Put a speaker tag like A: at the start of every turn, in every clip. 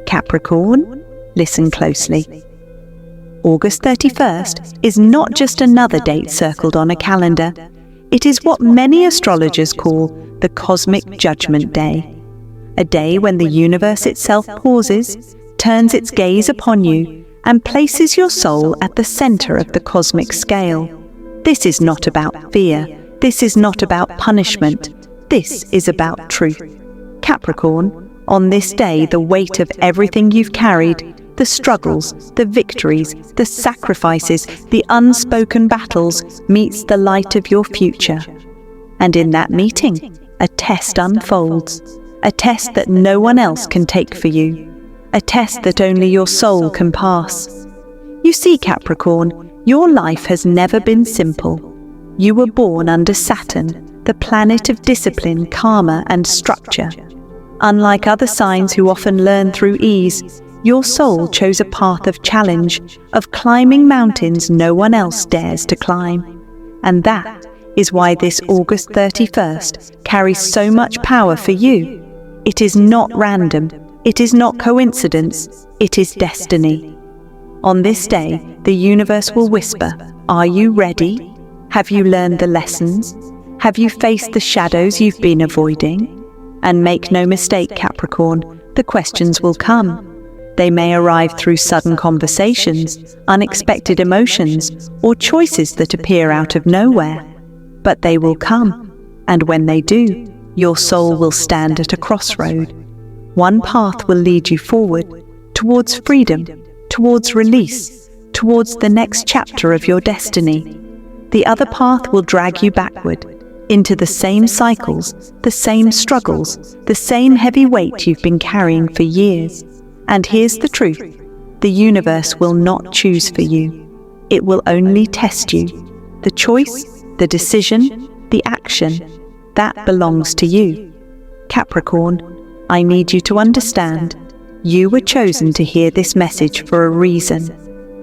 A: Capricorn, listen closely. August 31st is not just another date circled on a calendar. It is what many astrologers call the Cosmic Judgment Day. A day when the universe itself pauses, turns its gaze upon you, and places your soul at the center of the cosmic scale. This is not about fear. This is not about punishment. This is about truth. Capricorn, on this day, the weight of everything you've carried, the struggles, the victories, the sacrifices, the unspoken battles, meets the light of your future. And in that meeting, a test unfolds, a test that no one else can take for you, a test that only your soul can pass. You see, Capricorn, your life has never been simple. You were born under Saturn, the planet of discipline, karma, and structure. Unlike other signs who often learn through ease, your soul chose a path of challenge, of climbing mountains no one else dares to climb. And that is why this August 31st carries so much power for you. It is not random. It is not coincidence. It is destiny. On this day, the universe will whisper, "Are you ready? Have you learned the lessons? Have you faced the shadows you've been avoiding?" And make no mistake, Capricorn, the questions will come. They may arrive through sudden conversations, unexpected emotions, or choices that appear out of nowhere. But they will come, and when they do, your soul will stand at a crossroad. One path will lead you forward, towards freedom, towards release, towards the next chapter of your destiny. The other path will drag you backward, into the same cycles, the same struggles, the same heavy weight you've been carrying for years. And here's the truth: the universe will not choose for you. It will only test you. The choice, the decision, the action, that belongs to you. Capricorn, I need you to understand, you were chosen to hear this message for a reason.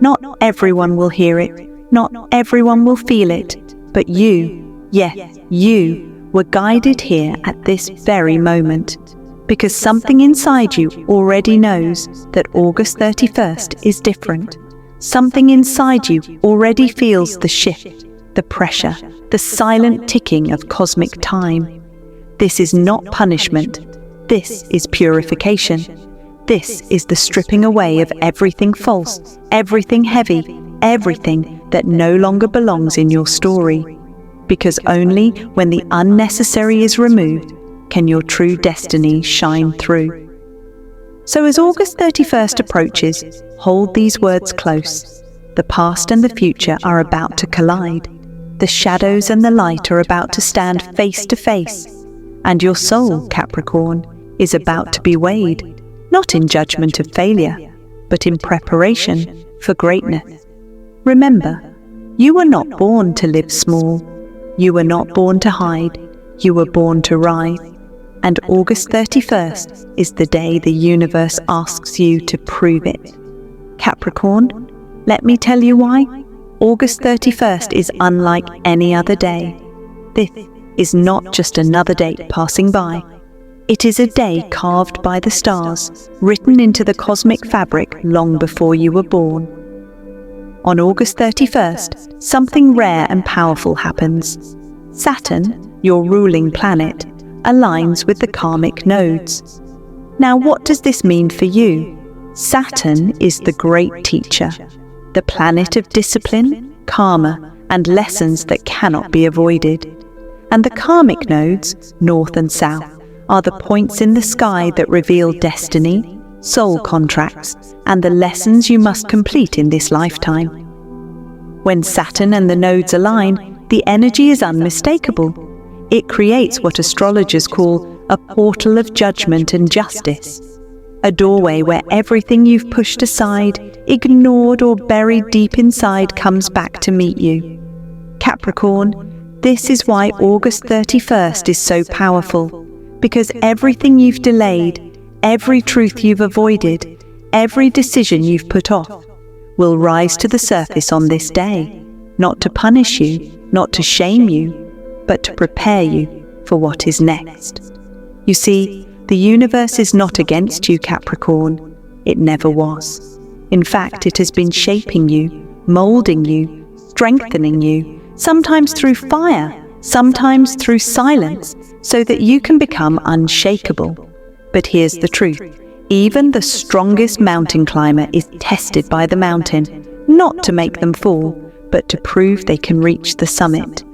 A: Not everyone will hear it, not everyone will feel it, but you, yes, you, were guided here at this very moment. Because something inside you already knows that August 31st is different. Something inside you already feels the shift, the pressure, the silent ticking of cosmic time. This is not punishment. This is purification. This is the stripping away of everything false, everything heavy, everything that no longer belongs in your story. Because only when the unnecessary is removed can your true destiny shine through. So as August 31st approaches, hold these words close. The past and the future are about to collide. The shadows and the light are about to stand face to face. And your soul, Capricorn, is about to be weighed, not in judgment of failure, but in preparation for greatness. Remember, you were not born to live small. You were not born to hide. You were born to rise. And August 31st is the day the universe asks you to prove it. Capricorn, let me tell you why. August 31st is unlike any other day. This is not just another date passing by. It is a day carved by the stars, written into the cosmic fabric long before you were born. On August 31st, something rare and powerful happens. Saturn, your ruling planet, aligns with the karmic nodes. Now, what does this mean for you? Saturn is the great teacher, the planet of discipline, karma, and lessons that cannot be avoided. And the karmic nodes, north and south, are the points in the sky that reveal destiny, soul contracts, and the lessons you must complete in this lifetime. When Saturn and the nodes align, the energy is unmistakable. It creates what astrologers call a portal of judgment and justice, a doorway where everything you've pushed aside, ignored, or buried deep inside comes back to meet you. Capricorn, this is why August 31st is so powerful, because everything you've delayed, every truth you've avoided, every decision you've put off, will rise to the surface on this day, not to punish you, not to shame you, but to prepare you for what is next. You see, the universe is not against you, Capricorn. It never was. In fact, it has been shaping you, molding you, strengthening you, sometimes through fire, sometimes through silence, so that you can become unshakable. But here's the truth. Even the strongest mountain climber is tested by the mountain, not to make them fall, but to prove they can reach the summit.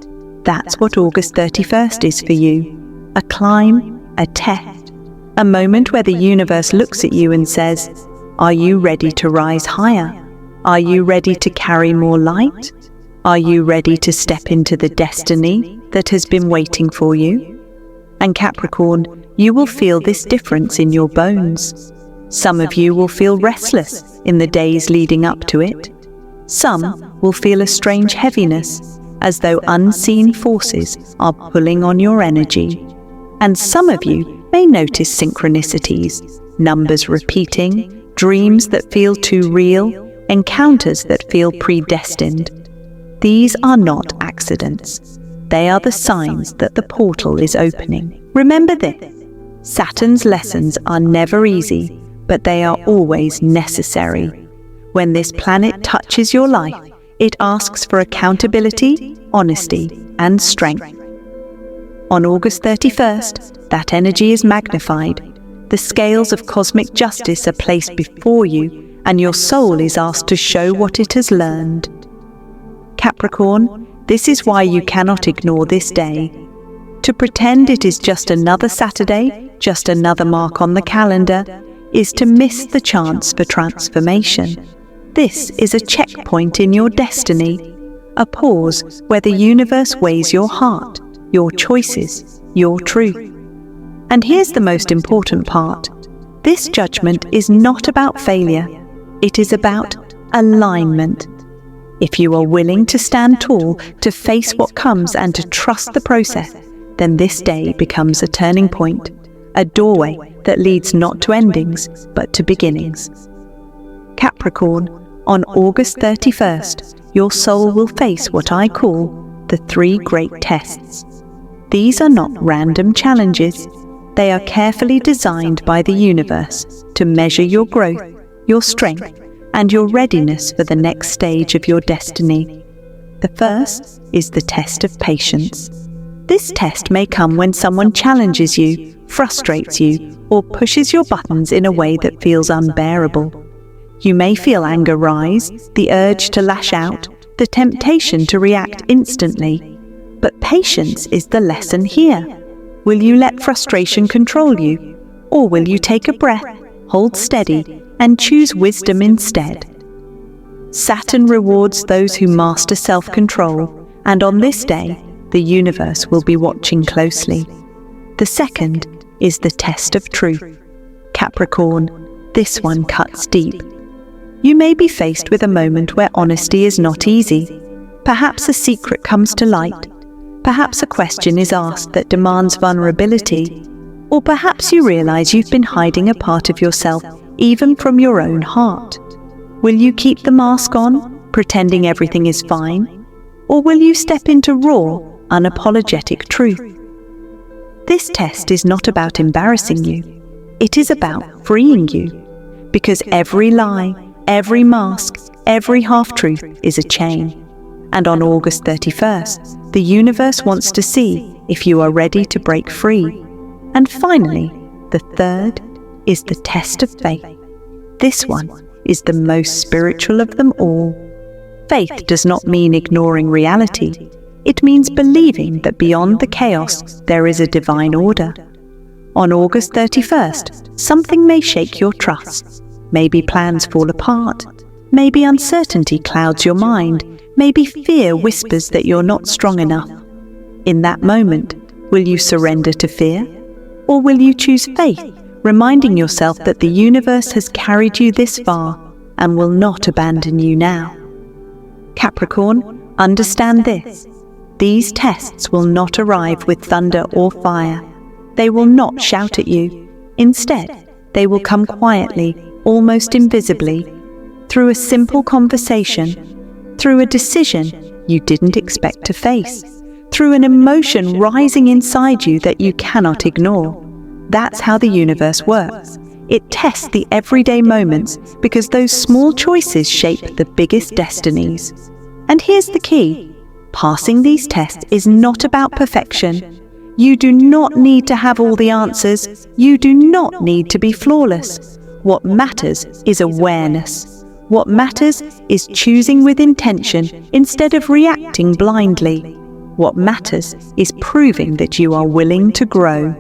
A: That's what August 31st is for you. A climb, a test, a moment where the universe looks at you and says, "Are you ready to rise higher? Are you ready to carry more light? Are you ready to step into the destiny that has been waiting for you?" And Capricorn, you will feel this difference in your bones. Some of you will feel restless in the days leading up to it. Some will feel a strange heaviness, as though unseen forces are pulling on your energy. And some of you may notice synchronicities, numbers repeating, dreams that feel too real, encounters that feel predestined. These are not accidents. They are the signs that the portal is opening. Remember this: Saturn's lessons are never easy, but they are always necessary. When this planet touches your life, it asks for accountability, honesty, and strength. On August 31st, that energy is magnified. The scales of cosmic justice are placed before you, and your soul is asked to show what it has learned. Capricorn, this is why you cannot ignore this day. To pretend it is just another Saturday, just another mark on the calendar, is to miss the chance for transformation. This is a checkpoint in your destiny, a pause where the universe weighs your heart, your choices, your truth. And here's the most important part. This judgment is not about failure. It is about alignment. If you are willing to stand tall, to face what comes and to trust the process, then this day becomes a turning point, a doorway that leads not to endings, but to beginnings. Capricorn, on August 31st, your soul will face what I call the 3 great tests. These are not random challenges. They are carefully designed by the universe to measure your growth, your strength, and your readiness for the next stage of your destiny. The first is the test of patience. This test may come when someone challenges you, frustrates you, or pushes your buttons in a way that feels unbearable. You may feel anger rise, the urge to lash out, the temptation to react instantly. But patience is the lesson here. Will you let frustration control you, or will you take a breath, hold steady, and choose wisdom instead? Saturn rewards those who master self-control, and on this day, the universe will be watching closely. The second is the test of truth. Capricorn, this one cuts deep. You may be faced with a moment where honesty is not easy. Perhaps a secret comes to light. Perhaps a question is asked that demands vulnerability. Or perhaps you realize you've been hiding a part of yourself, even from your own heart. Will you keep the mask on, pretending everything is fine? Or will you step into raw, unapologetic truth? This test is not about embarrassing you. It is about freeing you. Because every lie, every mask, every half-truth is a chain. And on August 31st, the universe wants to see if you are ready to break free. And finally, the third is the test of faith. This one is the most spiritual of them all. Faith does not mean ignoring reality. It means believing that beyond the chaos there is a divine order. On August 31st, something may shake your trust. Maybe plans fall apart. Maybe uncertainty clouds your mind. Maybe fear whispers that you're not strong enough. In that moment, will you surrender to fear? Or will you choose faith, reminding yourself that the universe has carried you this far and will not abandon you now? Capricorn, understand this. These tests will not arrive with thunder or fire. They will not shout at you. Instead, they will come quietly, almost invisibly, through a simple conversation, through a decision you didn't expect to face, through an emotion rising inside you that you cannot ignore. That's how the universe works. It tests the everyday moments because those small choices shape the biggest destinies. And here's the key. Passing these tests is not about perfection. You do not need to have all the answers. You do not need to be flawless. What matters is awareness. What matters is choosing with intention instead of reacting blindly. What matters is proving that you are willing to grow.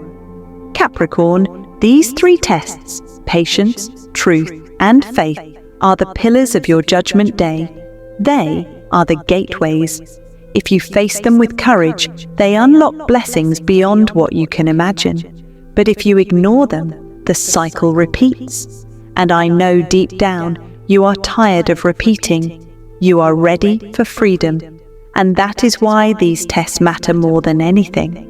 A: Capricorn, these 3 tests, patience, truth, and faith, are the pillars of your judgment day. They are the gateways. If you face them with courage, they unlock blessings beyond what you can imagine. But if you ignore them, the cycle repeats. And I know deep down, you are tired of repeating. You are ready for freedom. And that is why these tests matter more than anything.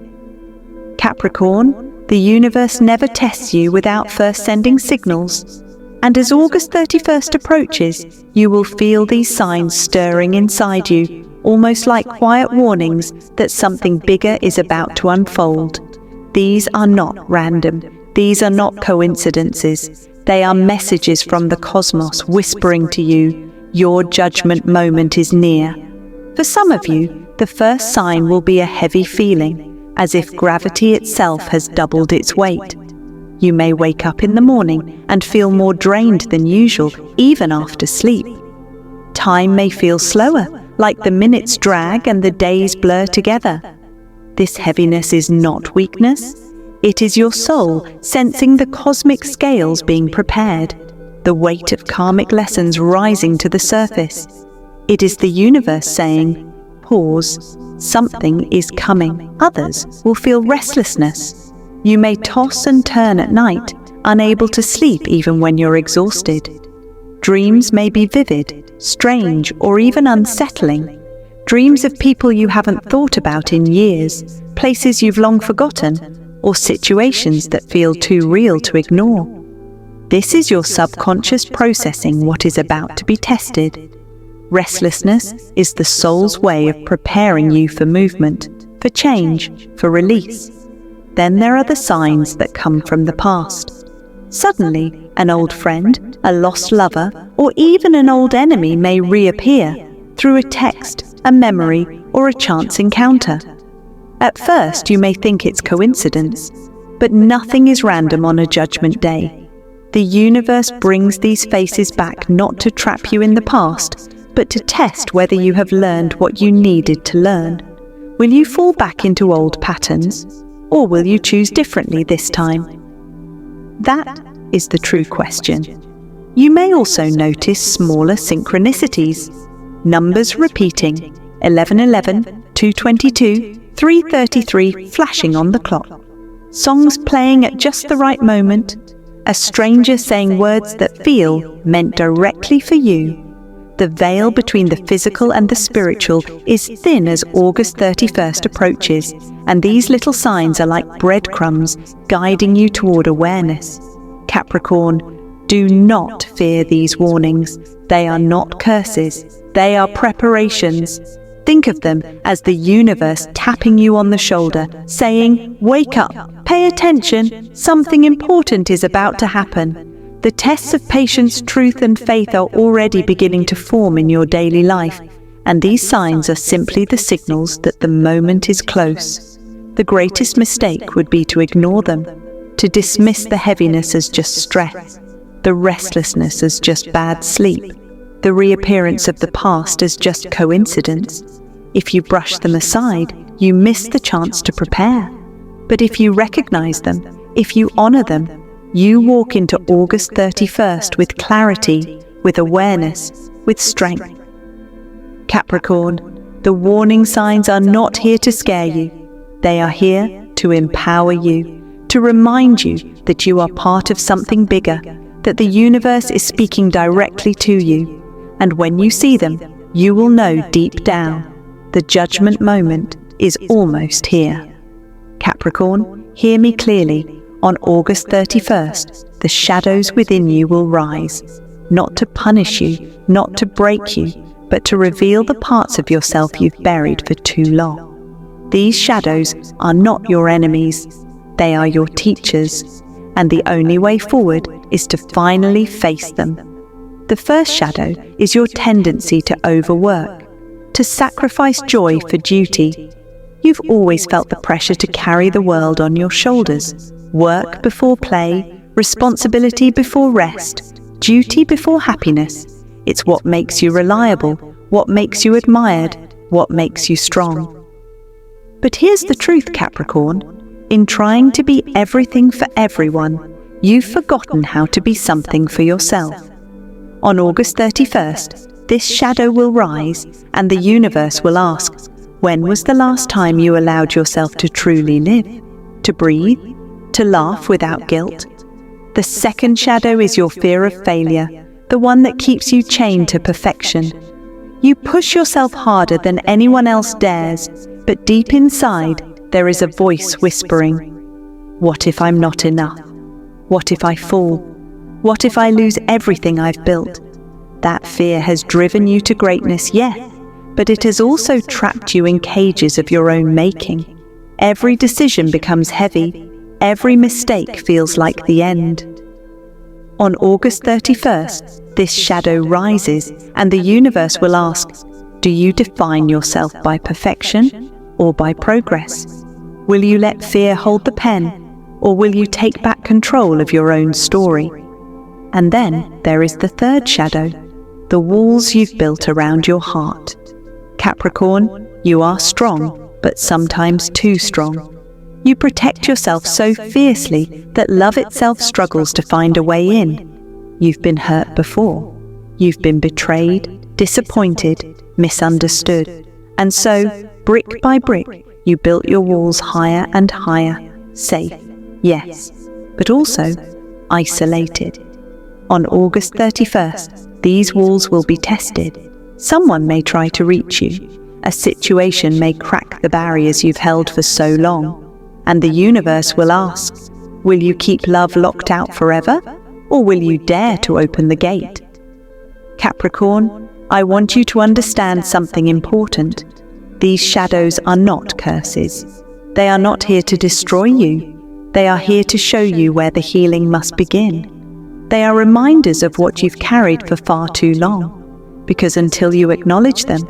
A: Capricorn, the universe never tests you without first sending signals. And as August 31st approaches, you will feel these signs stirring inside you, almost like quiet warnings that something bigger is about to unfold. These are not random. These are not coincidences. They are messages from the cosmos whispering to you, your judgment moment is near. For some of you, the first sign will be a heavy feeling, as if gravity itself has doubled its weight. You may wake up in the morning and feel more drained than usual, even after sleep. Time may feel slower, like the minutes drag and the days blur together. This heaviness is not weakness. It is your soul sensing the cosmic scales being prepared, the weight of karmic lessons rising to the surface. It is the universe saying, pause, something is coming. Others will feel restlessness. You may toss and turn at night, unable to sleep even when you're exhausted. Dreams may be vivid, strange, or even unsettling. Dreams of people you haven't thought about in years, places you've long forgotten, or situations that feel too real to ignore. This is your subconscious processing what is about to be tested. Restlessness is the soul's way of preparing you for movement, for change, for release. Then there are the signs that come from the past. Suddenly, an old friend, a lost lover, or even an old enemy may reappear through a text, a memory, or a chance encounter. At first, you may think it's coincidence, but nothing is random on a judgment day. The universe brings these faces back not to trap you in the past, but to test whether you have learned what you needed to learn. Will you fall back into old patterns, or will you choose differently this time? That is the true question. You may also notice smaller synchronicities. Numbers repeating, 1111, 222, 3:33 flashing on the clock. Songs playing at just the right moment. A stranger saying words that feel meant directly for you. The veil between the physical and the spiritual is thin as August 31st approaches, and these little signs are like breadcrumbs guiding you toward awareness. Capricorn, do not fear these warnings. They are not curses. They are preparations. Think of them as the universe tapping you on the shoulder, saying, wake up, pay attention, something important is about to happen. The tests of patience, truth, and faith are already beginning to form in your daily life, and these signs are simply the signals that the moment is close. The greatest mistake would be to ignore them, to dismiss the heaviness as just stress, the restlessness as just bad sleep, the reappearance of the past as just coincidence. If you brush them aside, you miss the chance to prepare. But if you recognize them, if you honor them, you walk into August 31st with clarity, with awareness, with strength. Capricorn, the warning signs are not here to scare you. They are here to empower you, to remind you that you are part of something bigger, that the universe is speaking directly to you. And when you see them, you will know deep down, the judgment moment is almost here. Capricorn, hear me clearly. On August 31st, the shadows within you will rise, not to punish you, not to break you, but to reveal the parts of yourself you've buried for too long. These shadows are not your enemies. They are your teachers. and the only way forward is to finally face them. The first shadow is your tendency to overwork, to sacrifice joy for duty. You've always felt the pressure to carry the world on your shoulders. Work before play, responsibility before rest, duty before happiness. It's what makes you reliable, what makes you admired, what makes you strong. But here's the truth, Capricorn. In trying to be everything for everyone, you've forgotten how to be something for yourself. On August 31st, this shadow will rise, and the universe will ask, when was the last time you allowed yourself to truly live, to breathe, to laugh without guilt? The second shadow is your fear of failure, the one that keeps you chained to perfection. You push yourself harder than anyone else dares, but deep inside, there is a voice whispering, "What if I'm not enough? What if I fall? What if I lose everything I've built?" That fear has driven you to greatness, yes, but it has also trapped you in cages of your own making. Every decision becomes heavy. Every mistake feels like the end. On August 31st, this shadow rises, and the universe will ask, do you define yourself by perfection or by progress? Will you let fear hold the pen, or will you take back control of your own story? And then there is the third shadow, the walls you've built around your heart. Capricorn, you are strong, but sometimes too strong. You protect yourself so fiercely that love itself struggles to find a way in. You've been hurt before. You've been betrayed, disappointed, misunderstood. And so, brick by brick, you built your walls higher and higher, safe, yes, but also isolated. On August 31st, these walls will be tested. Someone may try to reach you. A situation may crack the barriers you've held for so long. And the universe will ask, will you keep love locked out forever, or will you dare to open the gate? Capricorn, I want you to understand something important. These shadows are not curses. They are not here to destroy you. They are here to show you where the healing must begin. They are reminders of what you've carried for far too long, because until you acknowledge them,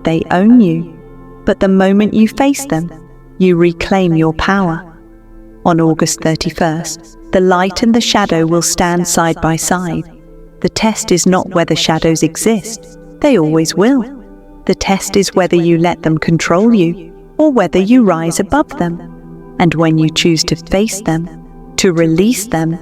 A: they own you. But the moment you face them, you reclaim your power. On August 31st, the light and the shadow will stand side by side. The test is not whether shadows exist. They always will. The test is whether you let them control you, or whether you rise above them. And when you choose to face them, to release them,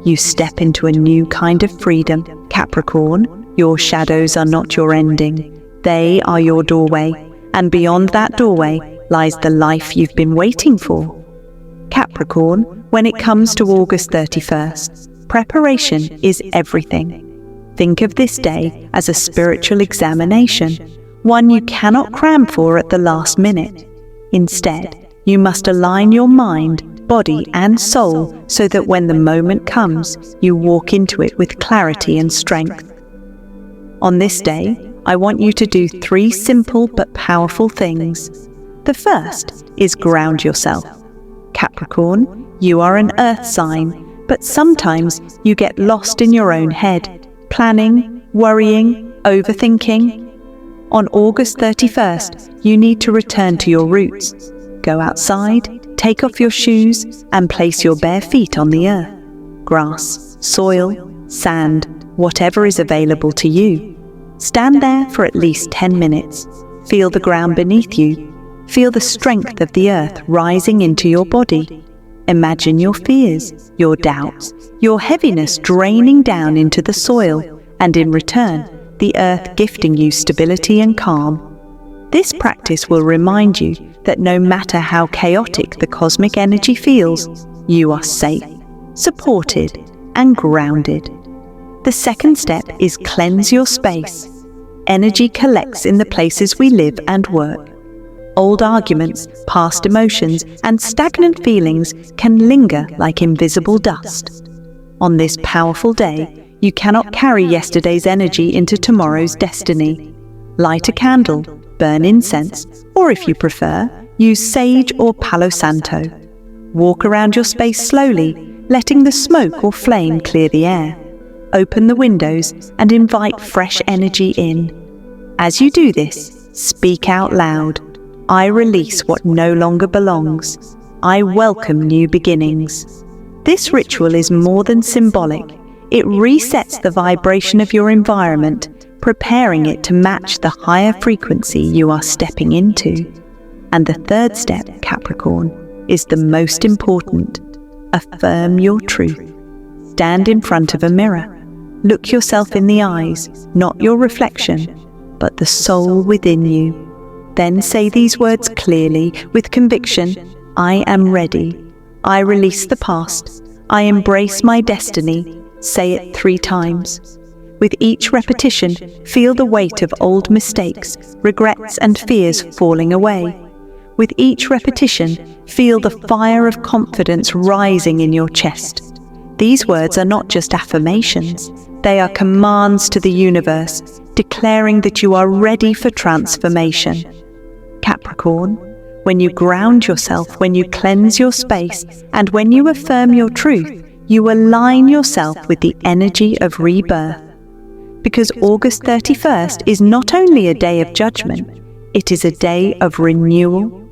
A: you step into a new kind of freedom. Capricorn, your shadows are not your ending. They are your doorway, and beyond that doorway lies the life you've been waiting for. Capricorn, when it comes to August 31st, preparation is everything. Think of this day as a spiritual examination, one you cannot cram for at the last minute. Instead, you must align your mind, body, and soul so that when the moment comes, you walk into it with clarity and strength. On this day, I want you to do 3 simple but powerful things. The first is ground yourself. Capricorn, you are an earth sign, but sometimes you get lost in your own head, planning, worrying, overthinking. On August 31st, you need to return to your roots. Go outside, take off your shoes, and place your bare feet on the earth. Grass, soil, sand, whatever is available to you. Stand there for at least 10 minutes. Feel the ground beneath you. Feel the strength of the earth rising into your body. Imagine your fears, your doubts, your heaviness draining down into the soil, and in return, the earth gifting you stability and calm. This practice will remind you that no matter how chaotic the cosmic energy feels, you are safe, supported, and grounded. The second step is cleanse your space. Energy collects in the places we live and work. Old arguments, past emotions, and stagnant feelings can linger like invisible dust. On this powerful day, you cannot carry yesterday's energy into tomorrow's destiny. Light a candle, burn incense, or if you prefer, use sage or Palo Santo. Walk around your space slowly, letting the smoke or flame clear the air. Open the windows and invite fresh energy in. As you do this, speak out loud. I release what no longer belongs. I welcome new beginnings. This ritual is more than symbolic. It resets the vibration of your environment, preparing it to match the higher frequency you are stepping into. And the third step, Capricorn, is the most important. Affirm your truth. Stand in front of a mirror. Look yourself in the eyes, not your reflection, but the soul within you. Then say these words clearly, with conviction. I am ready. I release the past. I embrace my destiny. Say it 3 times. With each repetition, feel the weight of old mistakes, regrets and fears falling away. With each repetition, feel the fire of confidence rising in your chest. These words are not just affirmations. They are commands to the universe, declaring that you are ready for transformation. Capricorn, when you ground yourself, when you cleanse your space, and when you affirm your truth, you align yourself with the energy of rebirth. Because August 31st is not only a day of judgment, it is a day of renewal.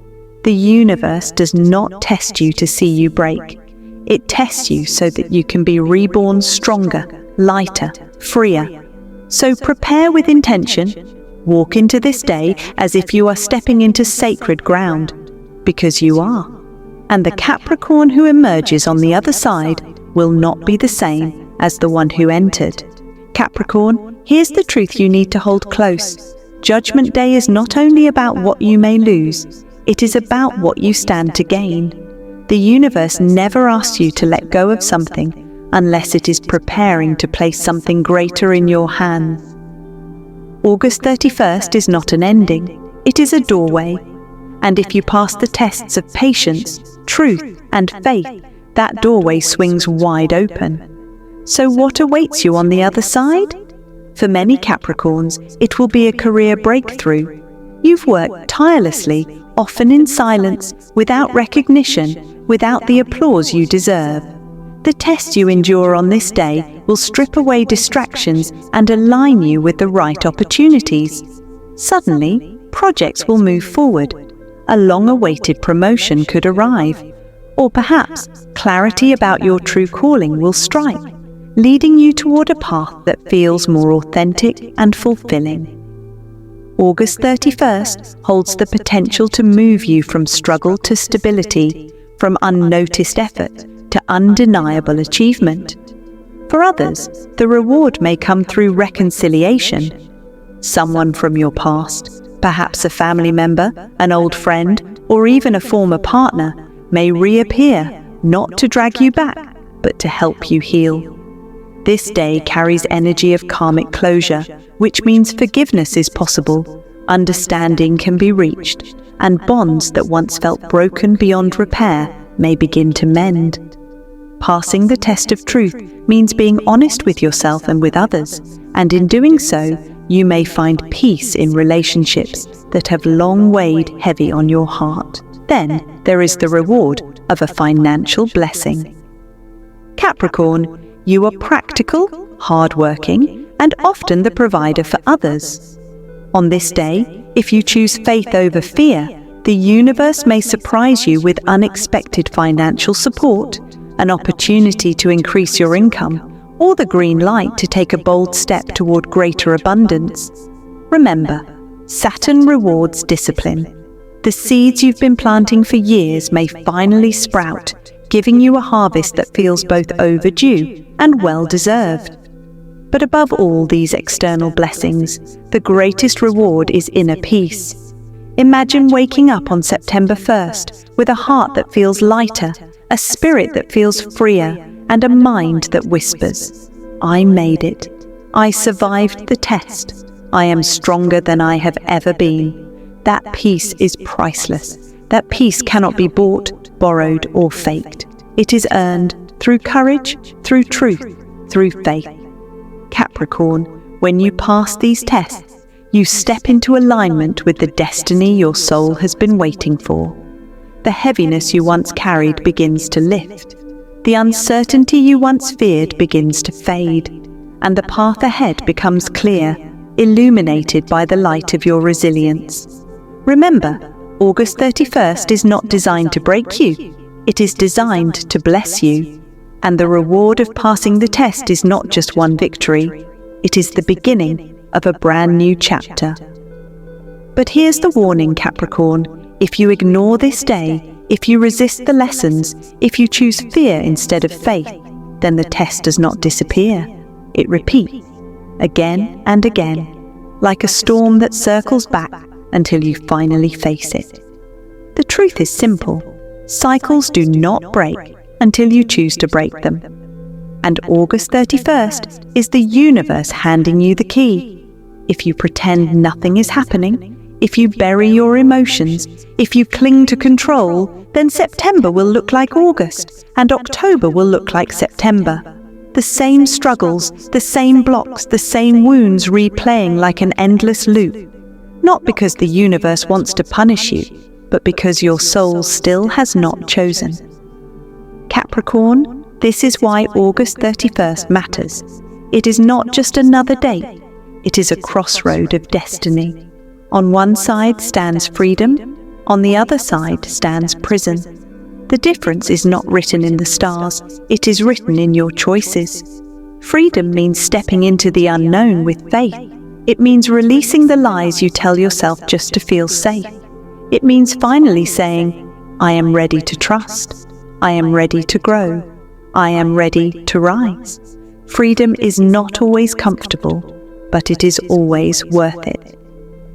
A: The universe does not test you to see you break. It tests you so that you can be reborn stronger, lighter, freer. So prepare with intention. Walk into this day as if you are stepping into sacred ground, because you are. And the Capricorn who emerges on the other side will not be the same as the one who entered. Capricorn, here's the truth you need to hold close. Judgment Day is not only about what you may lose, it is about what you stand to gain. The universe never asks you to let go of something unless it is preparing to place something greater in your hands. August 31st is not an ending, it is a doorway. And if you pass the tests of patience, truth, and faith, that doorway swings wide open. So what awaits you on the other side? For many Capricorns, it will be a career breakthrough. You've worked tirelessly, often in silence, without recognition, without the applause you deserve. The test you endure on this day will strip away distractions and align you with the right opportunities. Suddenly, projects will move forward. A long-awaited promotion could arrive. Or perhaps clarity about your true calling will strike, leading you toward a path that feels more authentic and fulfilling. August 31st holds the potential to move you from struggle to stability, from unnoticed effort to undeniable achievement. For others, the reward may come through reconciliation. Someone from your past, perhaps a family member, an old friend, or even a former partner, may reappear, not to drag you back, but to help you heal. This day carries energy of karmic closure, which means forgiveness is possible, understanding can be reached, and bonds that once felt broken beyond repair may begin to mend. Passing the test of truth means being honest with yourself and with others, and in doing so, you may find peace in relationships that have long weighed heavy on your heart. Then there is the reward of a financial blessing. Capricorn, you are practical, hardworking, and often the provider for others. On this day, if you choose faith over fear, the universe may surprise you with unexpected financial support, an opportunity to increase your income, or the green light to take a bold step toward greater abundance. Remember, Saturn rewards discipline. The seeds you've been planting for years may finally sprout, giving you a harvest that feels both overdue and well-deserved. But above all these external blessings, the greatest reward is inner peace. Imagine waking up on September 1st with a heart that feels lighter, a spirit that feels freer, and a mind that whispers, "I made it. I survived the test. I am stronger than I have ever been." That peace is priceless. That peace cannot be bought, borrowed, or faked. It is earned through courage, through truth, through faith. Capricorn, when you pass these tests, you step into alignment with the destiny your soul has been waiting for. The heaviness you once carried begins to lift. the uncertainty you once feared begins to fade, and the path ahead becomes clear, illuminated by the light of your resilience. Remember, August 31st is not designed to break you, it is designed to bless you. And the reward of passing the test is not just one victory, it is the beginning of a brand new chapter. But here's the warning, Capricorn. If you ignore this day, if you resist the lessons, if you choose fear instead of faith, then the test does not disappear. It repeats, again and again, like a storm that circles back until you finally face it. The truth is simple. Cycles do not break until you choose to break them. And August 31st is the universe handing you the key. If you pretend nothing is happening, if you bury your emotions, if you cling to control, then September will look like August, and October will look like September. The same struggles, the same blocks, the same wounds replaying like an endless loop. Not because the universe wants to punish you, but because your soul still has not chosen. Capricorn, this is why August 31st matters. It is not just another date, it is a crossroad of destiny. On one side stands freedom, on the other side stands prison. The difference is not written in the stars, it is written in your choices. Freedom means stepping into the unknown with faith. It means releasing the lies you tell yourself just to feel safe. It means finally saying, I am ready to trust. I am ready to grow. I am ready to rise. Freedom is not always comfortable, but it is always worth it.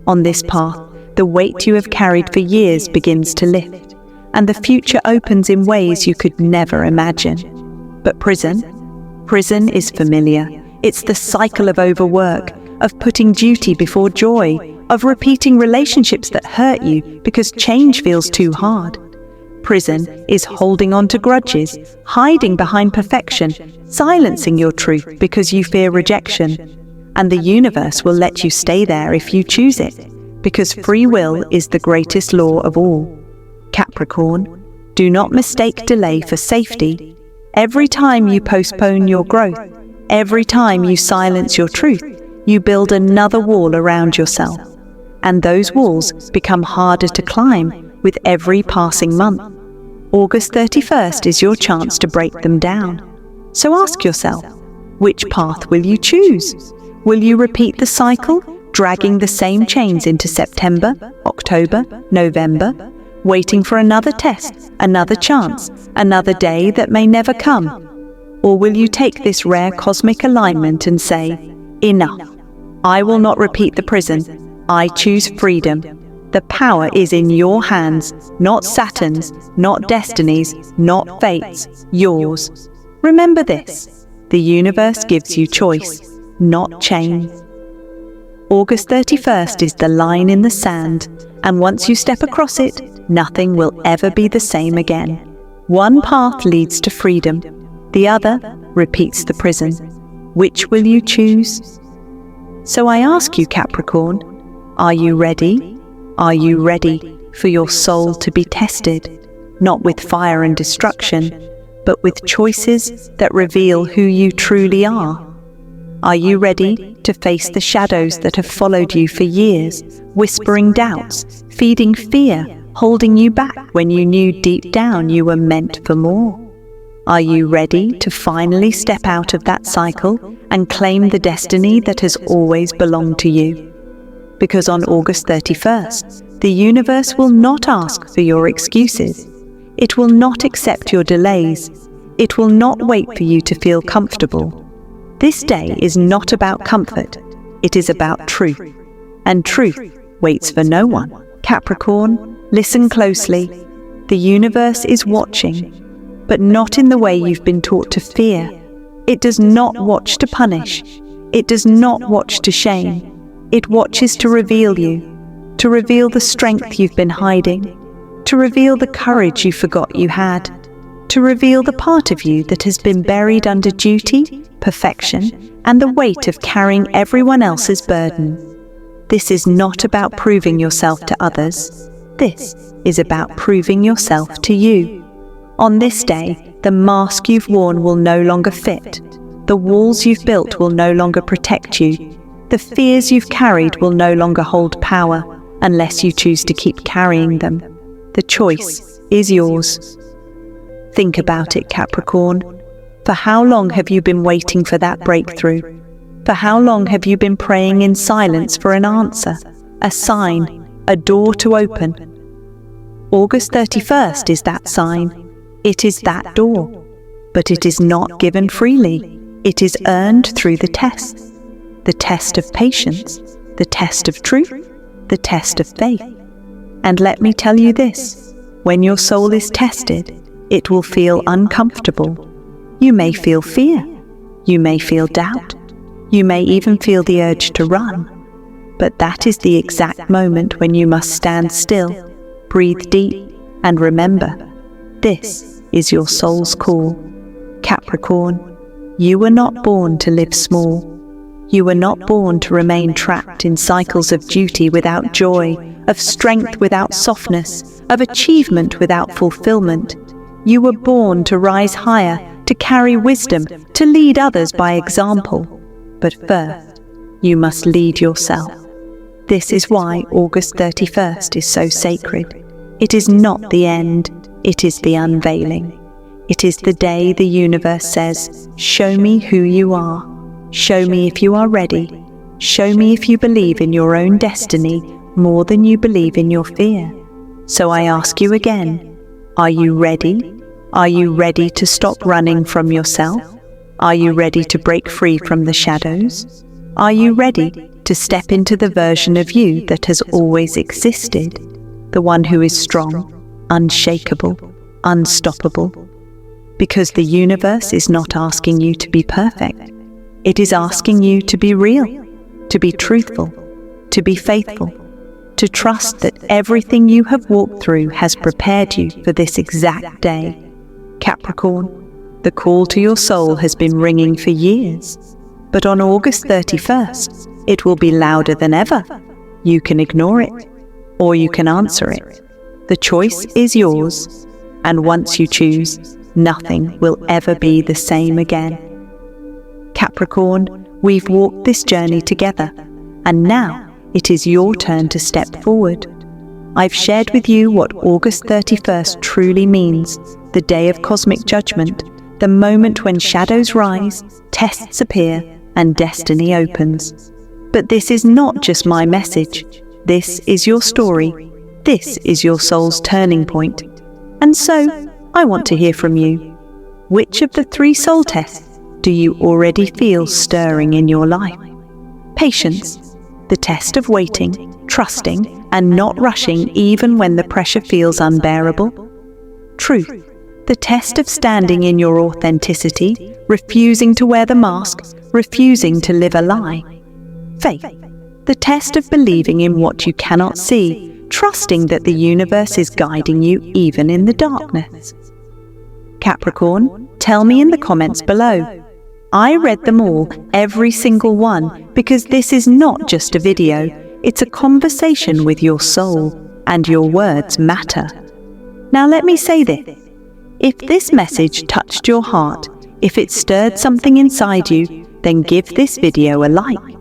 A: On this path, the weight you have carried for years begins to lift, and the future opens in ways you could never imagine. But prison is familiar. It's the cycle of overwork, of putting duty before joy, of repeating relationships that hurt you because change feels too hard. Prison is holding on to grudges, hiding behind perfection, silencing your truth because you fear rejection. And the universe will let you stay there if you choose it, because free will is the greatest law of all. Capricorn, do not mistake delay for safety. Every time you postpone your growth, every time you silence your truth, you build another wall around yourself. And those walls become harder to climb with every passing month. August 31st is your chance to break them down. So ask yourself, which path will you choose? Will you repeat the cycle, dragging the same chains into September, October, November, waiting for another test, another chance, another day that may never come? Or will you take this rare cosmic alignment and say, enough, I will not repeat the prison, I choose freedom. The power is in your hands, not Saturn's, not destiny's, not fate's, yours. Remember this, the universe gives you choice, not chains. August 31st is the line in the sand, and once you step across it, nothing will ever be the same again. One path leads to freedom, the other repeats the prison. Which will you choose? So I ask you, Capricorn, are you ready? Are you ready for your soul to be tested, not with fire and destruction, but with choices that reveal who you truly are? Are you ready to face the shadows that have followed you for years, whispering doubts, feeding fear, holding you back when you knew deep down you were meant for more? Are you ready to finally step out of that cycle and claim the destiny that has always belonged to you? Because on August 31st, the universe will not ask for your excuses. It will not accept your delays. It will not wait for you to feel comfortable. This day is not about comfort, it is about truth. And truth waits for no one. Capricorn, listen closely. The universe is watching, but not in the way you've been taught to fear. It does not watch to punish. It does not watch to shame. It watches to reveal you, to reveal the strength you've been hiding, to reveal the courage you forgot you had, to reveal the part of you that has been buried under duty, perfection, and the weight of carrying everyone else's burden. This is not about proving yourself to others. This is about proving yourself to you. On this day, The mask you've worn will no longer fit. The walls you've built will no longer protect you. The fears you've carried will no longer hold power unless you choose to keep carrying them. The choice is yours. Think about it, Capricorn. For how long have you been waiting for that breakthrough? For how long have you been praying in silence for an answer, a sign, a door to open? August 31st is that sign. It is that door. But it is not given freely. It is earned through the tests. The test of patience, the test of truth, the test of faith. And let me tell you this, when your soul is tested, it will feel uncomfortable. You may feel fear. You may feel doubt. You may even feel the urge to run. But that is the exact moment when you must stand still, breathe deep, and remember, this is your soul's call. Capricorn, you were not born to live small. You were not born to remain trapped in cycles of duty without joy, of strength without softness, of achievement without fulfillment. You were born to rise higher, to carry wisdom, to lead others by example. But first, you must lead yourself. This is why August 31st is so sacred. It is not the end, it is the unveiling. It is the day the universe says, show me who you are. Show me if you are ready. Show me if you believe in your own destiny more than you believe in your fear. So I ask you again, are you ready? Are you ready to stop running from yourself? Are you ready to break free from the shadows? Are you ready to step into the version of you that has always existed? The one who is strong, unshakable, unstoppable. Because the universe is not asking you to be perfect. It is asking you to be real, to be truthful, to be faithful, to trust that everything you have walked through has prepared you for this exact day. Capricorn, the call to your soul has been ringing for years, but on August 31st, it will be louder than ever. You can ignore it, or you can answer it. The choice is yours, and once you choose, nothing will ever be the same again. Capricorn, we've walked this journey together, and now it is your turn to step forward. I've shared with you what August 31st truly means, the day of cosmic judgment, the moment when shadows rise, tests appear, and destiny opens. But this is not just my message. This is your story. This is your soul's turning point. And so, I want to hear from you. Which of the 3 soul tests do you already feel stirring in your life? Patience, the test of waiting, trusting, and not rushing even when the pressure feels unbearable. Truth, the test of standing in your authenticity, refusing to wear the mask, refusing to live a lie. Faith, the test of believing in what you cannot see, trusting that the universe is guiding you even in the darkness. Capricorn, tell me in the comments below. I read them all, every single one, because this is not just a video, it's a conversation with your soul, and your words matter. Now let me say this. If this message touched your heart, if it stirred something inside you, then give this video a like.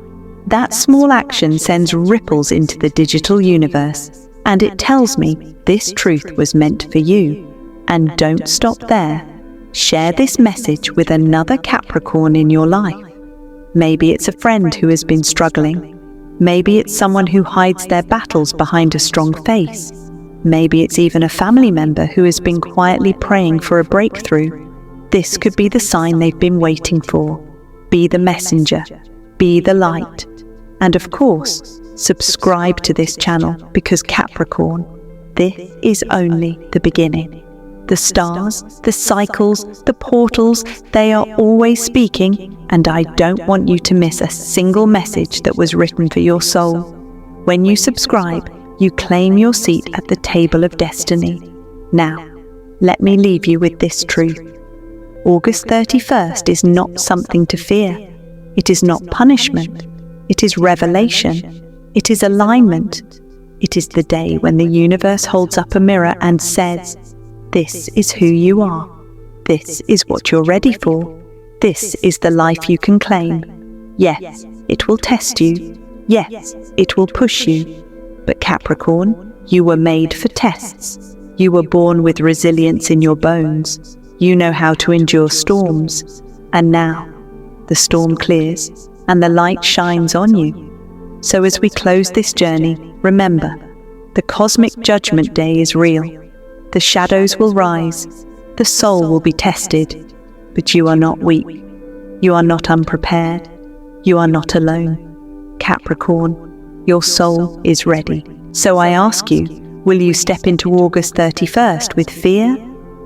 A: That small action sends ripples into the digital universe, and it tells me this truth was meant for you. And don't stop there. Share this message with another Capricorn in your life. Maybe it's a friend who has been struggling. Maybe it's someone who hides their battles behind a strong face. Maybe it's even a family member who has been quietly praying for a breakthrough. This could be the sign they've been waiting for. Be the messenger. Be the light. And of course, subscribe to this channel because Capricorn, this is only the beginning. The stars, the cycles, the portals, they are always speaking, and I don't want you to miss a single message that was written for your soul. When you subscribe, you claim your seat at the table of destiny. Now, let me leave you with this truth. August 31st is not something to fear. It is not punishment. It is revelation. It is alignment. It is the day when the universe holds up a mirror and says, "This is who you are. This is what you're ready for. This is the life you can claim. Yes, it will test you. Yes, it will push you. But Capricorn, you were made for tests. You were born with resilience in your bones. You know how to endure storms. And now, the storm clears and the light shines on you. So as we close this journey, remember, the cosmic judgment day is real. The shadows will rise. The soul will be tested. But you are not weak. You are not unprepared. You are not alone. Capricorn, your soul is ready. So I ask you, will you step into August 31st with fear,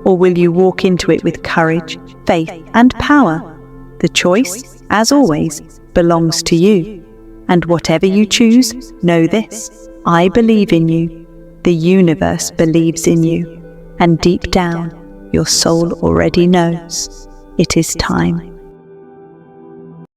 A: or will you walk into it with courage, faith, and power? The choice, as always, belongs to you. And whatever you choose, know this: I believe in you. The universe believes in you. And deep down, your soul already knows it is time.